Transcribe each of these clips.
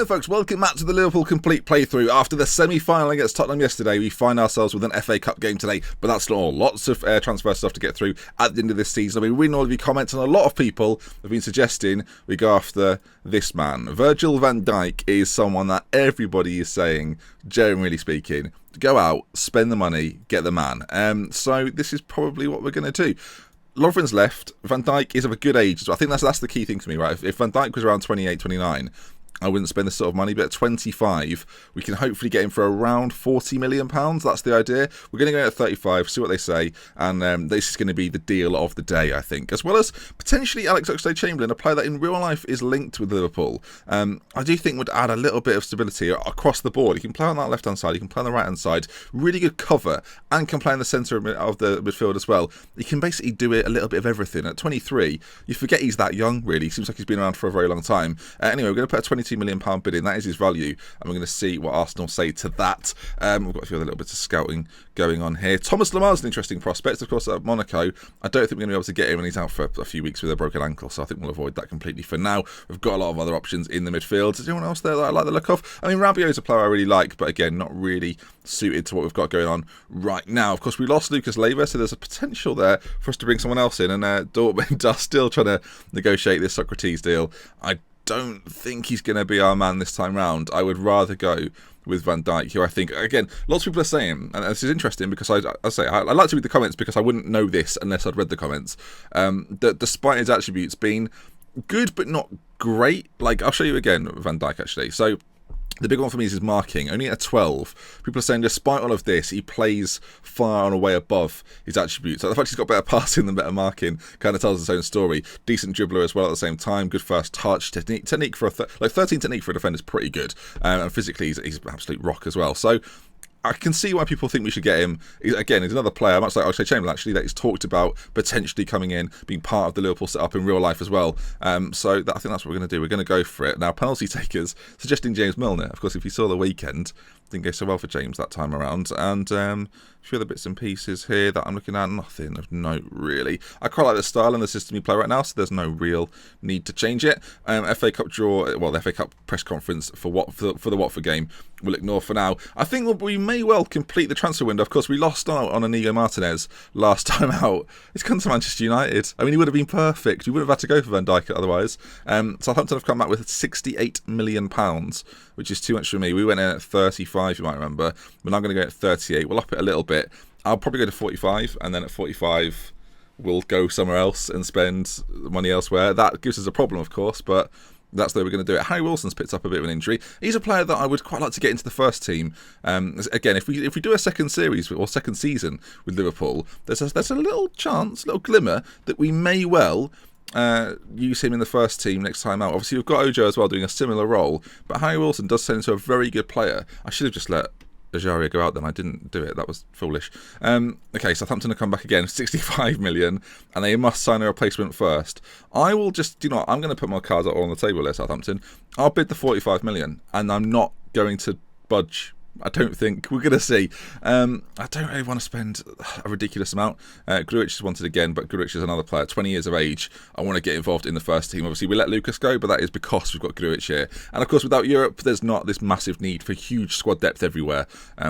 folks, welcome back to the Liverpool Complete Playthrough. After the semi-final against Tottenham yesterday, we find ourselves with an FA Cup game today, but that's not all. Lots of transfer stuff to get through at the end of this season. I've been reading all of your comments, and a lot of people have been suggesting we go after this man. Virgil van Dijk is someone that everybody is saying, generally speaking, go out, spend the money, get the man. So this is probably what we're going to do. Lovren's left. Van Dijk is of a good age. So I think that's the key thing for me, right? If Van Dijk was around 28, 29, I wouldn't spend this sort of money, but at 25, we can hopefully get him for around £40 million. That's the idea. We're going to go at 35, see what they say, and this is going to be the deal of the day, I think. As well as potentially Alex Oxlade-Chamberlain, a player that in real life is linked with Liverpool. I do think would add a little bit of stability across the board. He can play on that left-hand side, he can play on the right-hand side, really good cover, and can play in the centre of the midfield as well. He can basically do it a little bit of everything. At 23, you forget he's that young, really. Seems like he's been around for a very long time. Anyway, we're going to put a £22 million bid in. That is his value, and we're going to see what Arsenal say to that. We've got a few other little bits of scouting going on here. Thomas Lamar's an interesting prospect, of course, at Monaco. I don't think we're going to be able to get him, and he's out for a few weeks with a broken ankle, so I think we'll avoid that completely for now. We've got a lot of other options in the midfield. Is anyone else there that I like the look of? I mean, Rabiot's a player I really like, but again, not really suited to what we've got going on right now. Of course, we lost Lucas Leiva, so there's a potential there for us to bring someone else in, and Dortmund are still trying to negotiate this Socrates deal. I don't think he's going to be our man this time round. I would rather go with Van Dijk, who I think, again, lots of people are saying, and this is interesting because I like to read the comments because I wouldn't know this unless I'd read the comments, that despite his attributes being good but not great, like, I'll show you again, Van Dijk actually. So the big one for me is his marking. Only at 12. People are saying, despite all of this, he plays far and away above his attributes. So the fact he's got better passing than better marking kind of tells its own story. Decent dribbler as well at the same time. Good first touch. Technique for 13 technique for a defender is pretty good. And physically, he's an absolute rock as well. So I can see why people think we should get him. Again, he's another player, much like Oxlade-Chamberlain, actually, that he's talked about potentially coming in, being part of the Liverpool setup in real life as well. I think that's what we're going to do. We're going to go for it. Now, penalty takers suggesting James Milner. Of course, if you saw the weekend, didn't go so well for James that time around. And a few other bits and pieces here that I'm looking at. Nothing of note, really. I quite like the style and the system you play right now, so there's no real need to change it. FA Cup draw, well, the FA Cup press conference for the Watford game, we'll ignore for now. I think we may well complete the transfer window. Of course, we lost out on Inigo Martinez last time out. He's come to Manchester United. I mean, he would have been perfect. We would have had to go for Van Dijk otherwise. Southampton have come back with £68 million, which is too much for me. We went in at 35, you might remember. We're now going to go at 38. We'll up it a little bit. I'll probably go to 45, and then at 45, we'll go somewhere else and spend money elsewhere. That gives us a problem, of course, but that's the way we're going to do it. Harry Wilson's picked up a bit of an injury. He's a player that I would quite like to get into the first team. Again, if we do a second series or second season with Liverpool, there's a little chance, little glimmer that we may well use him in the first team next time out. Obviously, we've got Ojo as well doing a similar role, but Harry Wilson does turn into a very good player. I should have just let Ajaria go out then. I didn't do it. That was foolish. Okay, Southampton will come back again, 65 million, and they must sign a replacement first. I will just, I'm going to put my cards all on the table there, Southampton. I'll bid the 45 million, and I'm not going to budge. I don't think. We're going to see. I don't really want to spend a ridiculous amount. Grujic is wanted again, but Grujic is another player, 20 years of age. I want to get involved in the first team. Obviously, we let Lucas go, but that is because we've got Grujic here. And of course, without Europe, there's not this massive need for huge squad depth everywhere.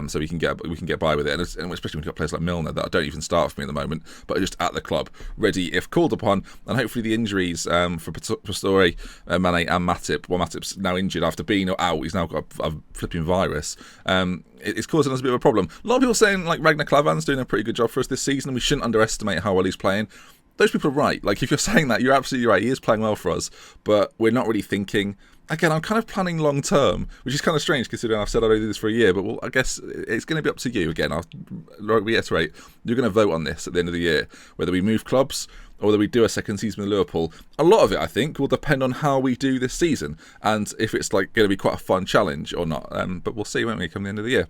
So we can get by with it. And especially when we've got players like Milner that don't even start for me at the moment, but are just at the club, ready if called upon. And hopefully the injuries for Pastore, Mane and Matip. Well, Matip's now injured after being out. He's now got a flipping virus. It's causing us a bit of a problem. A lot of people saying like Ragnar Klavan's doing a pretty good job for us this season, and we shouldn't underestimate how well he's playing. Those people are right. Like, if you're saying that, you're absolutely right. He is playing well for us, but we're not really thinking. Again, I'm kind of planning long term, which is kind of strange considering I've said I'd do this for a year, but well, I guess it's going to be up to you. Again, I'll reiterate, you're going to vote on this at the end of the year, whether we move clubs or whether we do a second season with Liverpool. A lot of it, I think, will depend on how we do this season and if it's like going to be quite a fun challenge or not. But we'll see, won't we, come the end of the year.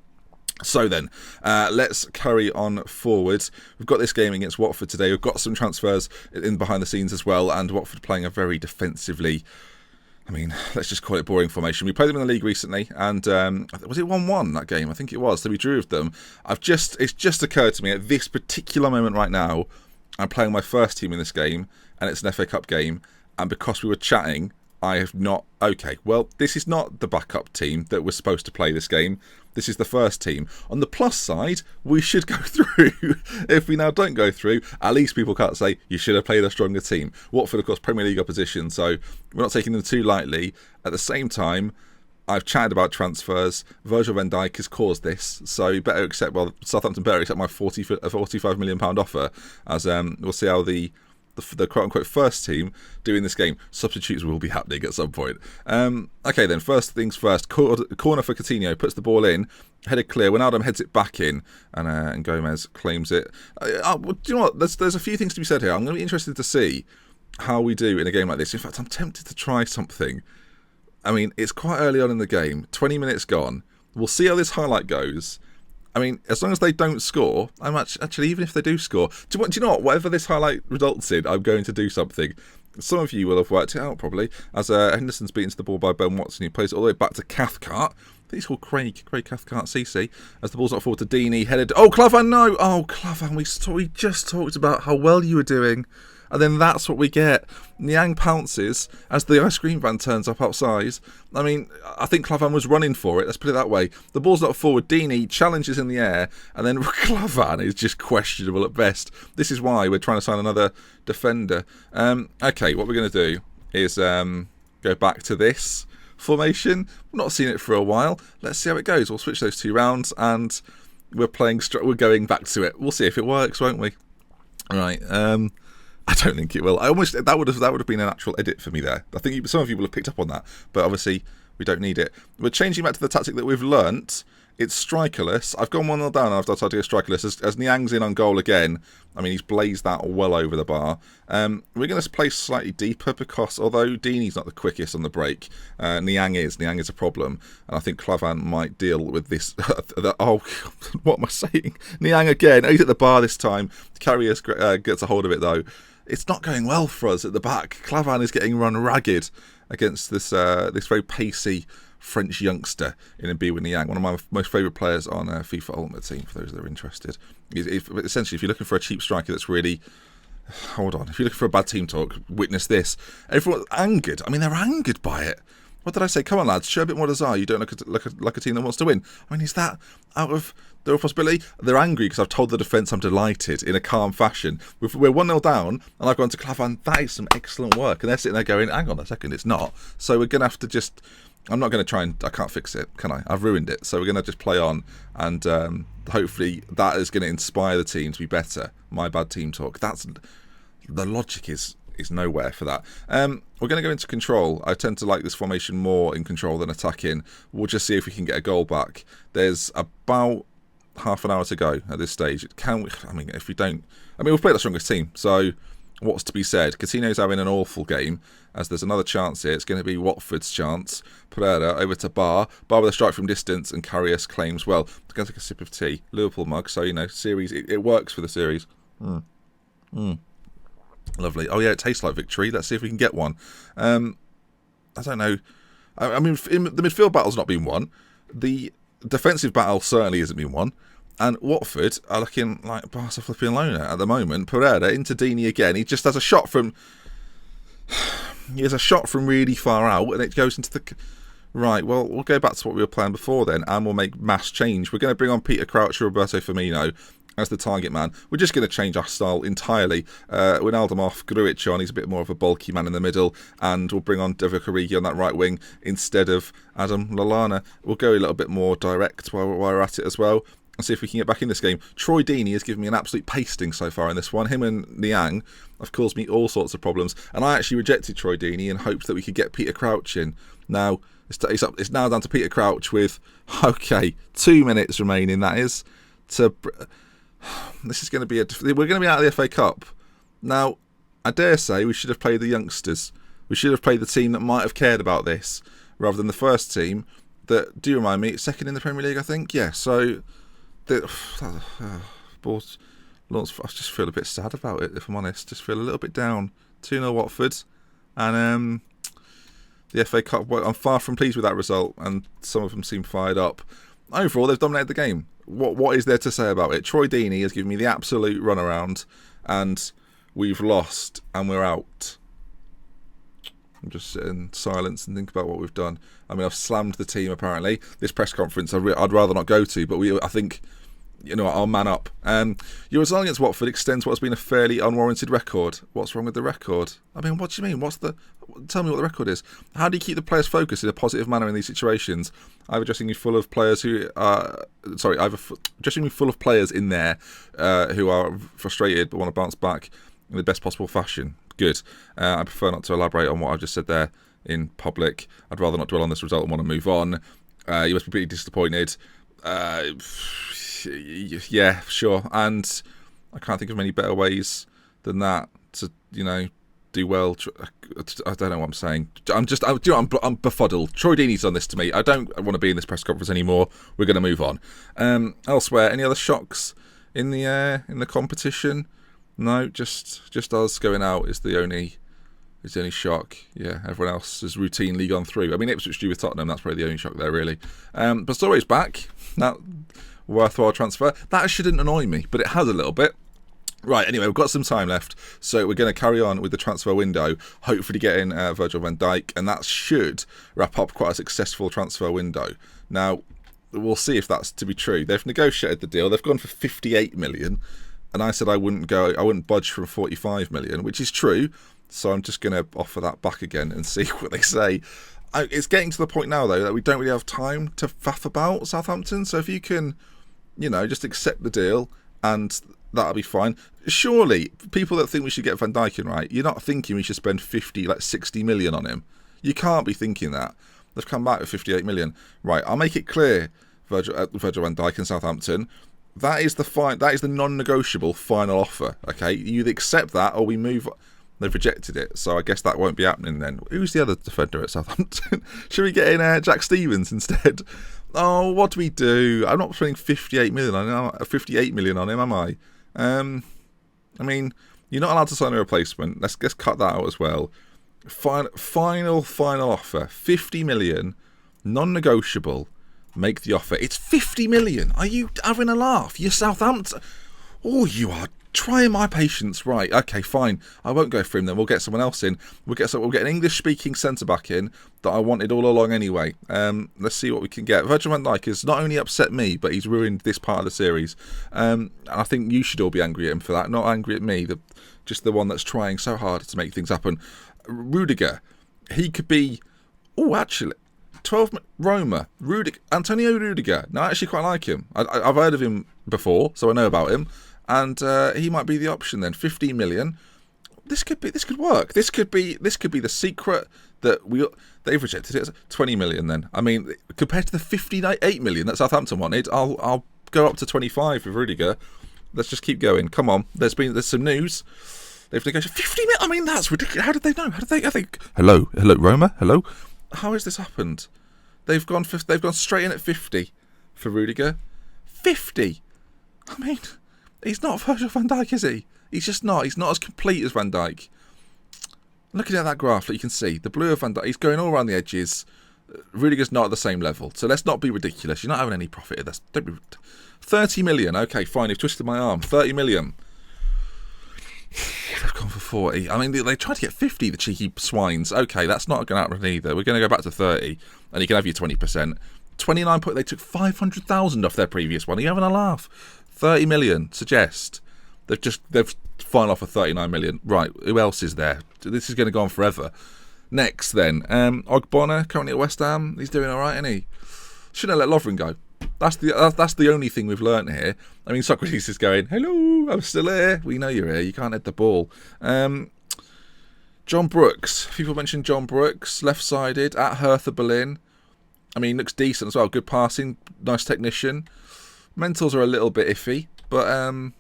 So then, let's carry on forward. We've got this game against Watford today. We've got some transfers in behind the scenes as well, and Watford playing a very defensively, let's just call it boring formation. We played them in the league recently, and was it 1-1 that game? I think it was. So we drew with them. It's just occurred to me at this particular moment right now, I'm playing my first team in this game, and it's an FA Cup game, and because we were chatting, I have not... Okay, well, this is not the backup team that was supposed to play this game. This is the first team. On the plus side, we should go through. If we now don't go through, at least people can't say, you should have played a stronger team. Watford, of course, Premier League opposition, so we're not taking them too lightly. At the same time, I've chatted about transfers. Virgil van Dijk has caused this, so you better accept... Well, Southampton better accept my £45 million offer, as we'll see how the quote-unquote first team doing this game. Substitutes will be happening at some point. Okay then, first things first. Corner for Coutinho, puts the ball in, headed clear. Wijnaldum heads it back in, and Gomez claims it. Do you know what? There's a few things to be said here. I'm going to be interested to see how we do in a game like this. In fact, I'm tempted to try something. I mean, it's quite early on in the game. 20 minutes gone. We'll see how this highlight goes. I mean, as long as they don't score, I'm actually, even if they do score, do you know what? Whatever this highlight results in, I'm going to do something. Some of you will have worked it out, probably, as Henderson's beaten to the ball by Ben Watson. He plays it all the way back to Cathcart. I think he's called Craig Cathcart, CC, as the ball's not forward to Deeney, headed... Oh, Clavan, no! Oh, Clavan, we just talked about how well you were doing. And then that's what we get. Niang pounces as the ice cream van turns up outside. I mean, I think Clavan was running for it. Let's put it that way. The ball's not forward. Deeney challenges in the air. And then Clavan is just questionable at best. This is why we're trying to sign another defender. Okay, what we're going to do is go back to this formation. I've not seen it for a while. Let's see how it goes. We'll switch those two rounds. And we're going back to it. We'll see if it works, won't we? All right. I don't think it will. That would have been an actual edit for me there. I think some of you will have picked up on that, but obviously we don't need it. We're changing back to the tactic that we've learnt. It's strikerless. I've gone 1-0 down and I've decided to go strikerless. As Niang's in on goal again, I mean, he's blazed that well over the bar. We're going to play slightly deeper because although Deeney's not the quickest on the break, Niang is. Niang is a problem. And I think Clavan might deal with this. Oh, what am I saying? Niang again. He's at the bar this time. Carriers gets a hold of it though. It's not going well for us at the back. Clavan is getting run ragged against this very pacey French youngster in Mbiwa Niang, one of my most favourite players on FIFA Ultimate Team, for those that are interested. Essentially, if you're looking for a cheap striker that's really... Hold on. If you're looking for a bad team talk, witness this. Everyone's angered. I mean, they're angered by it. What did I say? Come on, lads, show a bit more desire. You don't look like a team that wants to win. I mean, is that out of the possibility? They're angry because I've told the defence I'm delighted in a calm fashion. We're 1-0 down, and I've gone to Clavan. That is some excellent work. And they're sitting there going, hang on a second, it's not. So we're going to have to just... I'm not going to try and... I can't fix it, can I? I've ruined it. So we're going to just play on, and hopefully that is going to inspire the team to be better. My bad team talk. That's... The logic is nowhere for that. We're going to go into control. I tend to like this formation more in control than attacking. We'll just see if we can get a goal back. There's about half an hour to go at this stage. Can we? I mean, if we don't... I mean, we've played the strongest team, so what's to be said? Coutinho's having an awful game, as there's another chance here. It's going to be Watford's chance. Pereira over to Bar. Bar with a strike from distance, and Carrius claims, well, I'm going to take a sip of tea. Liverpool mug, so, you know, series, it works for the series. Lovely. Oh, yeah, it tastes like victory. Let's see if we can get one. I don't know. I mean, the midfield battle's not been won. The defensive battle certainly hasn't been won. And Watford are looking like Barca flipping loner at the moment. Pereira into Deeney again. He just has a shot from... He has a shot from really far out, and it goes into the... Right, well, we'll go back to what we were playing before then, and we'll make mass change. We're going to bring on Peter Crouch or Roberto Firmino as the target man. We're just going to change our style entirely. Wijnaldum off, Grujic on. He's a bit more of a bulky man in the middle, and we'll bring on Divock Origi on that right wing instead of Adam Lallana. We'll go a little bit more direct while we're at it as well, and see if we can get back in this game. Troy Deeney has given me an absolute pasting so far in this one. Him and Niang have caused me all sorts of problems, and I actually rejected Troy Deeney in hopes that we could get Peter Crouch in. Now, it's now down to Peter Crouch with, 2 minutes remaining, that is, to... This is going to be we're going to be out of the FA Cup. Now, I dare say we should have played the youngsters. We should have played the team that might have cared about this, rather than the first team that, do you remind me, second in the Premier League, I think? Yeah, so... I just feel a bit sad about it, if I'm honest. Just feel a little bit down. 2-0 Watford. And the FA Cup, I'm far from pleased with that result, and some of them seem fired up. Overall, they've dominated the game. What is there to say about it? Troy Deeney has given me the absolute runaround, and we've lost, and we're out. and just sit in silence and think about what we've done. I mean, I've slammed the team apparently. This press conference I'd rather not go to, but I think, I'll man up. Your result against Watford extends what has been a fairly unwarranted record. What's wrong with the record? I mean, what do you mean? Tell me what the record is. How do you keep the players focused in a positive manner in these situations? I've addressing me full of players addressing me full of players in there who are frustrated but want to bounce back in the best possible fashion. Good. I prefer not to elaborate on what I've just said there in public. I'd rather not dwell on this result and want to move on. You must be pretty disappointed. Yeah, sure. And I can't think of many better ways than that to, do well. I don't know what I'm saying. I'm befuddled. Troy Deeney's done this to me. I don't want to be in this press conference anymore. We're going to move on. Elsewhere, any other shocks in the competition? No, just us going out is the only shock. Yeah, everyone else has routinely gone through. I mean, Ipswich drew with Tottenham. That's probably the only shock there, really. Pastore's back. That worthwhile transfer. That shouldn't annoy me, but it has a little bit. Right, anyway, we've got some time left, so we're going to carry on with the transfer window, hopefully getting Virgil van Dijk, and that should wrap up quite a successful transfer window. Now, we'll see if that's to be true. They've negotiated the deal. They've gone for 58 million, and I said I wouldn't budge from 45 million, which is true, so I'm just going to offer that back again and see what they say. It's getting to the point now, though, that we don't really have time to faff about Southampton, so if you can, just accept the deal, and that'll be fine. Surely, people that think we should get Van Dijk in, right, you're not thinking we should spend 60 million on him. You can't be thinking that. They've come back with 58 million. Right, I'll make it clear, Virgil van Dijk and Southampton, that is the non-negotiable final offer, okay? You either accept that or we move. They've rejected it, so I guess that won't be happening then. Who's the other defender at Southampton? Should we get in Jack Stevens instead? Oh, what do we do? I'm not spending 58 million on him, am I? I mean, you're not allowed to sign a replacement. Let's cut that out as well. Final offer, 50 million, non-negotiable. Make the offer. It's 50 million. Are you having a laugh? You're Southampton. Oh, you are trying my patience. Right, okay, fine. I won't go for him then. We'll get someone else in. We'll get an English-speaking centre-back in that I wanted all along anyway. Let's see what we can get. Virgil van Dijk has not only upset me, but he's ruined this part of the series. And I think you should all be angry at him for that. Not angry at me, just the one that's trying so hard to make things happen. Rudiger, he could be... Oh, actually... 12 Roma, Antonio Rudiger. Now, I actually quite like him. I've heard of him before, so I know about him. And he might be the option then. 15 million. This could work. This could be the secret that they've rejected it. 20 million then. I mean, compared to the 58 million that Southampton wanted, I'll go up to 25 with Rudiger. Let's just keep going. Come on. There's some news. They've negotiated 50 million. I mean, that's ridiculous. How did they know? How did they? Hello, Roma. Hello. How has this happened? They've gone straight in at 50 for Rudiger. 50. I mean, he's not Virgil van Dijk, is he? He's just not. He's not as complete as Van Dijk. Looking at that graph, you can see the blue of Van Dijk. He's going all around the edges. Rudiger's not at the same level. So let's not be ridiculous. You're not having any profit of this. 30 million. Okay, fine. You've twisted my arm. 30 million. They've gone for 40. I mean, they tried to get 50, the cheeky swines. Okay, that's not going to happen either. We're going to go back to 30, and you can have your 20%. 29 point. They took 500,000 off their previous one. Are you having a laugh? 30 million. Suggest they've final offer 39 million. Right. Who else is there? This is going to go on forever. Next, then, Ogbonna currently at West Ham. He's doing all right, isn't he? Shouldn't have let Lovren go. That's the only thing we've learnt here. I mean, Socrates is going, hello, I'm still here. We know you're here. You can't head the ball. John Brooks. People mentioned John Brooks, left-sided, at Hertha Berlin. I mean, looks decent as well. Good passing, nice technician. Mentals are a little bit iffy, but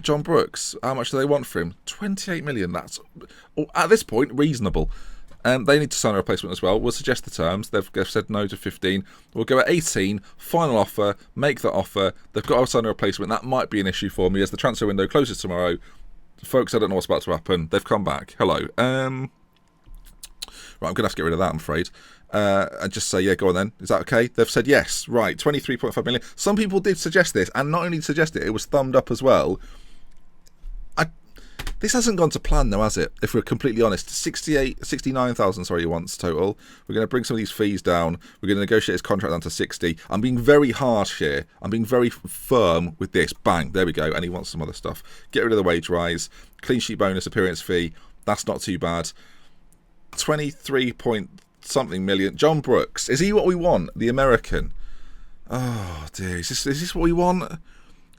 John Brooks, how much do they want for him? 28 million. That's, at this point, reasonable. They need to sign a replacement as well. We'll suggest the terms. They've said no to 15. We'll go at 18. Final offer. Make that offer. They've got to sign a replacement. That might be an issue for me as the transfer window closes tomorrow. Folks, I don't know what's about to happen. They've come back. Hello. Right, I'm going to have to get rid of that, I'm afraid. And just say, yeah, go on then. Is that okay? They've said yes. Right, 23.5 million. Some people did suggest this, and not only suggest it, it was thumbed up as well. This hasn't gone to plan though, has it? If we're completely honest, 69,000, sorry, he wants total. We're going to bring some of these fees down. We're going to negotiate his contract down to 60. I'm being very harsh here. I'm being very firm with this. Bang, there we go. And he wants some other stuff. Get rid of the wage rise. Clean sheet bonus, appearance fee. That's not too bad. 23 point something million. John Brooks. Is he what we want? The American. Oh dear. Is this what we want?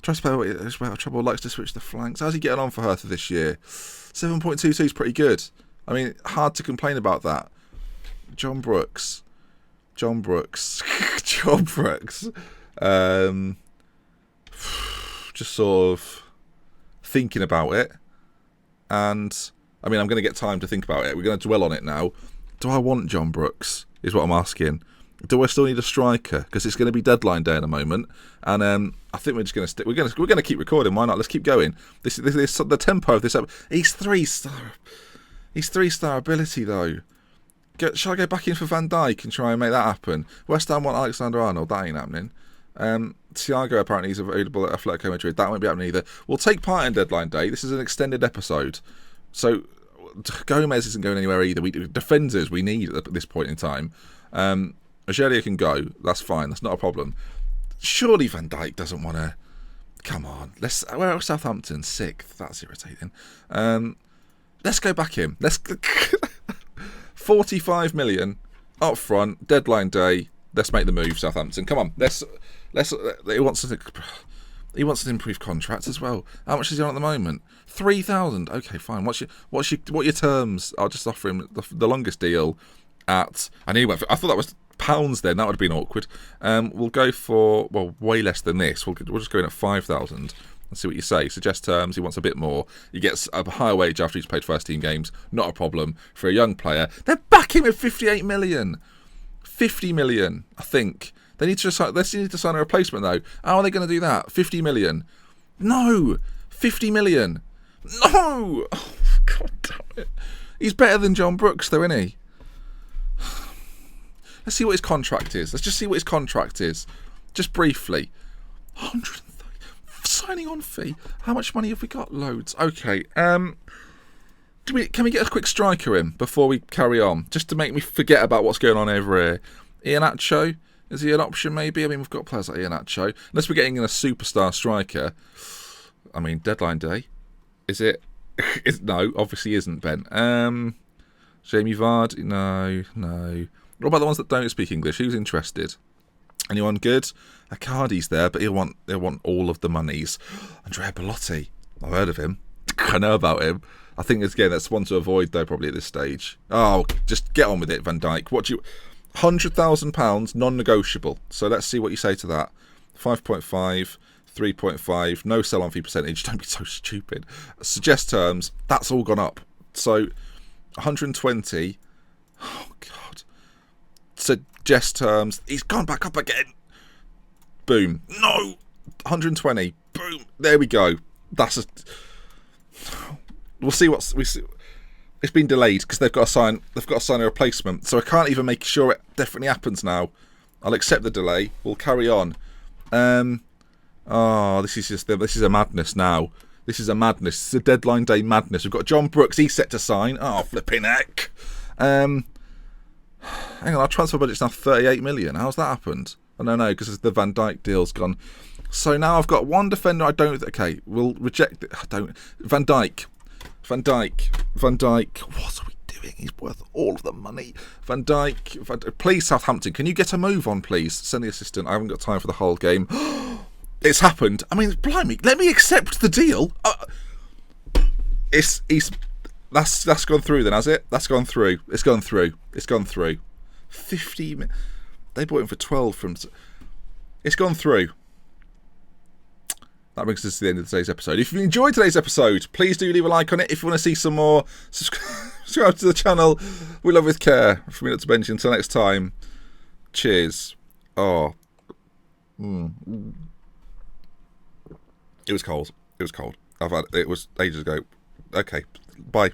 Tries to play out of trouble, likes to switch the flanks. How's he getting on for Hertha this year? 7.22 is pretty good. I mean, hard to complain about that. John Brooks. John Brooks. John Brooks. Just sort of thinking about it. And, I mean, I'm going to get time to think about it. We're going to dwell on it now. Do I want John Brooks, is what I'm asking. Do I still need a striker? Because it's going to be deadline day in a moment, and I think we're just going to stick. We're going to keep recording. Why not? Let's keep going. This the tempo of this. He's 3-star. He's 3-star ability though. Shall I go back in for Van Dijk and try and make that happen? West Ham want Alexander-Arnold. That ain't happening. Thiago apparently is available at Atletico Madrid. That won't be happening either. We'll take part in deadline day. This is an extended episode, so Gomez isn't going anywhere either. Defenders we need at this point in time. Algeria can go. That's fine. That's not a problem. Surely Van Dijk doesn't want to. Come on. Where are Southampton? 6th. That's irritating. Let's go back in. 45 million up front. Deadline day. Let's make the move, Southampton. Come on. He wants an improved contract as well. How much is he on at the moment? 3,000. Okay, fine. What are your terms? I'll just offer him the longest deal at. I thought that was pounds then. That would have been awkward. We'll go for, well, way less than this. We'll just go in at 5,000 and see what you say. Suggest terms. He wants a bit more. He gets a higher wage after he's played first team games. Not a problem for a young player. They're backing him at 58 million. 50 million, I think. They need to sign a replacement though. How are they going to do that? 50 million. No! 50 million. No! Oh, God damn it. He's better than John Brooks though, isn't he? Let's see what his contract is. Let's just see what his contract is. Just briefly. 130. Signing on fee. How much money have we got? Loads. Okay. Can we get a quick striker in before we carry on? Just to make me forget about what's going on over here. Iheanacho? Is he an option maybe? I mean, we've got players like Iheanacho. Unless we're getting in a superstar striker. I mean, deadline day. Is it? No, obviously isn't, Ben. Jamie Vardy? No. What about the ones that don't speak English? Who's interested? Anyone good? Icardi's there, but he'll want all of the monies. Andrea Bellotti. I've heard of him. I know about him. I think that's one to avoid though, probably at this stage. Oh, just get on with it, Van Dijk. £100,000 non-negotiable. So let's see what you say to that. 5.5, 3.5, no sell-on fee percentage. Don't be so stupid. Suggest terms. That's all gone up. So 120. Oh God. Suggest terms. He's gone back up again. Boom. No. 120. Boom. There we go. We'll see we see. It's been delayed because they've got to sign a replacement. So I can't even make sure it definitely happens now. I'll accept the delay. We'll carry on. This is a madness now. This is a madness. It's a deadline day madness. We've got John Brooks. He's set to sign. Oh, flipping heck. Hang on, our transfer budget's now 38 million. How's that happened? I don't know, because the Van Dijk deal's gone. So now I've got one defender Okay, we'll reject it. Van Dijk. What are we doing? He's worth all of the money. Van Dijk. Please, Southampton, can you get a move on, please? Send the assistant. I haven't got time for the whole game. It's happened. I mean, blimey, let me accept the deal. That's gone through then, has it? That's gone through. It's gone through. 50. They bought him for 12 from. It's gone through. That brings us to the end of today's episode. If you enjoyed today's episode, please do leave a like on it. If you want to see some more, subscribe to the channel. We love with care. From me, not to mention. Until next time. Cheers. Oh. It was cold. It was ages ago. Okay. Bye.